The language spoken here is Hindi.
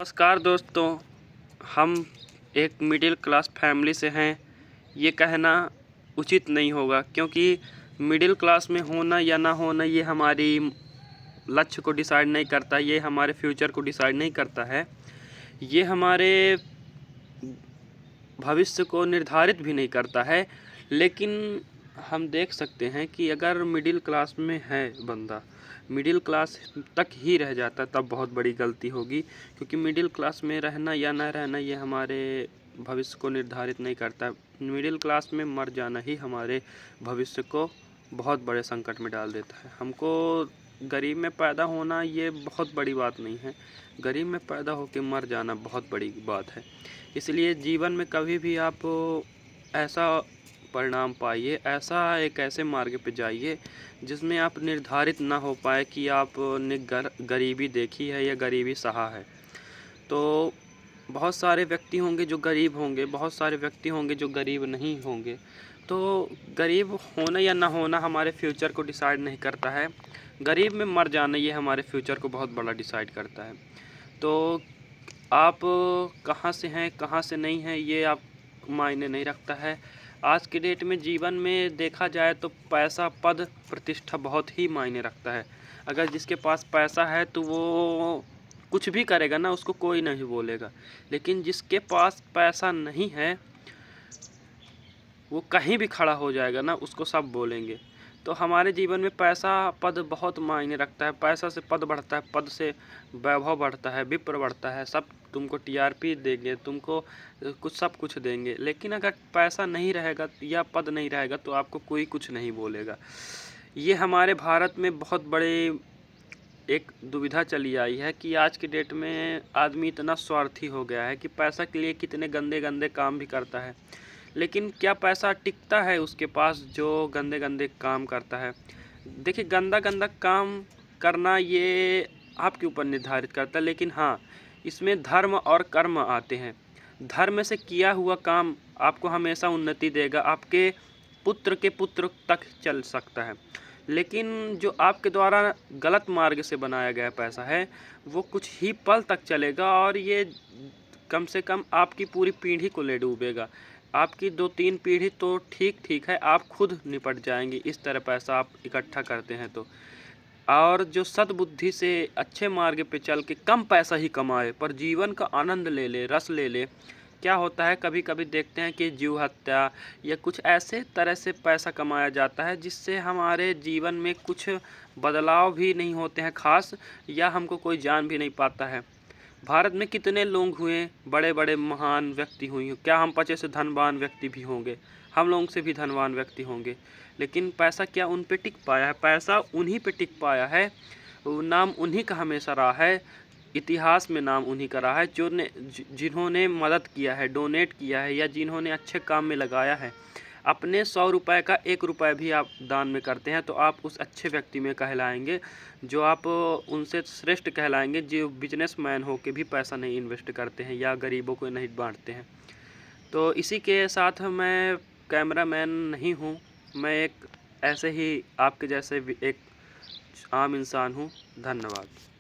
नमस्कार दोस्तों, हम एक मिडिल क्लास फैमिली से हैं। ये कहना उचित नहीं होगा क्योंकि मिडिल क्लास में होना या ना होना ये हमारी लक्ष्य को डिसाइड नहीं करता, ये हमारे फ्यूचर को डिसाइड नहीं करता है, ये हमारे भविष्य को निर्धारित भी नहीं करता है। लेकिन हम देख सकते हैं कि अगर मिडिल क्लास में है बंदा, मिडिल क्लास तक ही रह जाता तब बहुत बड़ी गलती होगी, क्योंकि मिडिल क्लास में रहना या ना रहना ये हमारे भविष्य को निर्धारित नहीं करता। मिडिल क्लास में मर जाना ही हमारे भविष्य को बहुत बड़े संकट में डाल देता है। हमको गरीब में पैदा होना ये बहुत बड़ी बात नहीं है, गरीब में पैदा होकर मर जाना बहुत बड़ी बात है। इसलिए जीवन में कभी भी आप ऐसा परिणाम पाइए, ऐसे मार्ग पे जाइए जिसमें आप निर्धारित ना हो पाए कि आपने गरीबी देखी है या गरीबी सहा है। तो बहुत सारे व्यक्ति होंगे जो गरीब होंगे, बहुत सारे व्यक्ति होंगे जो गरीब नहीं होंगे। तो गरीब होना या ना होना हमारे फ्यूचर को डिसाइड नहीं करता है, गरीब में मर जाना ये हमारे फ्यूचर को बहुत बड़ा डिसाइड करता है। तो आप कहाँ से हैं, कहाँ से नहीं हैं, ये आप मायने नहीं रखता है। आज की डेट में जीवन में देखा जाए तो पैसा, पद, प्रतिष्ठा बहुत ही मायने रखता है। अगर जिसके पास पैसा है तो वो कुछ भी करेगा ना, उसको कोई नहीं बोलेगा। लेकिन जिसके पास पैसा नहीं है वो कहीं भी खड़ा हो जाएगा ना, उसको सब बोलेंगे। तो हमारे जीवन में पैसा, पद बहुत मायने रखता है। पैसा से पद बढ़ता है, पद से वैभव बढ़ता है, विप्र बढ़ता है, सब तुमको टीआरपी देंगे, तुमको सब कुछ देंगे। लेकिन अगर पैसा नहीं रहेगा या पद नहीं रहेगा तो आपको कोई कुछ नहीं बोलेगा। ये हमारे भारत में बहुत बड़े एक दुविधा चली आई है कि आज की डेट में आदमी इतना स्वार्थी हो गया है कि पैसा के लिए कितने गंदे गंदे काम भी करता है। लेकिन क्या पैसा टिकता है उसके पास जो गंदे गंदे काम करता है? देखिए, गंदा गंदा काम करना ये आपके ऊपर निर्धारित करता है, लेकिन हाँ, इसमें धर्म और कर्म आते हैं। धर्म से किया हुआ काम आपको हमेशा उन्नति देगा, आपके पुत्र के पुत्र तक चल सकता है। लेकिन जो आपके द्वारा गलत मार्ग से बनाया गया पैसा है वो कुछ ही पल तक चलेगा और ये कम से कम आपकी पूरी पीढ़ी को ले डूबेगा। आपकी 2-3 पीढ़ी तो ठीक है, आप खुद निपट जाएंगे इस तरह पैसा आप इकट्ठा करते हैं तो। और जो सद्बुद्धि से अच्छे मार्ग पे चल के कम पैसा ही कमाए पर जीवन का आनंद ले ले, रस ले ले। क्या होता है, कभी कभी देखते हैं कि जीव हत्या या कुछ ऐसे तरह से पैसा कमाया जाता है जिससे हमारे जीवन में कुछ बदलाव भी नहीं होते हैं खास, या हमको कोई जान भी नहीं पाता है। भारत में कितने लोग हुए, बड़े बड़े महान व्यक्ति हुई, क्या हम 50 से धनवान व्यक्ति भी होंगे, हम लोगों से भी धनवान व्यक्ति होंगे। लेकिन पैसा क्या उन पे टिक पाया है? पैसा उन्हीं पे टिक पाया है, नाम उन्हीं का हमेशा रहा है, इतिहास में नाम उन्हीं का रहा है जो ने जिन्होंने मदद किया है, डोनेट किया है, या जिन्होंने अच्छे काम में लगाया है। अपने 100 रुपये का 1 रुपये भी आप दान में करते हैं तो आप उस अच्छे व्यक्ति में कहलाएंगे, जो आप उनसे श्रेष्ठ कहलाएंगे जो बिजनेसमैन हो के भी पैसा नहीं इन्वेस्ट करते हैं या गरीबों को नहीं बांटते हैं। तो इसी के साथ मैं कैमरामैन नहीं हूँ, मैं एक ऐसे ही आपके जैसे एक आम इंसान हूँ। धन्यवाद।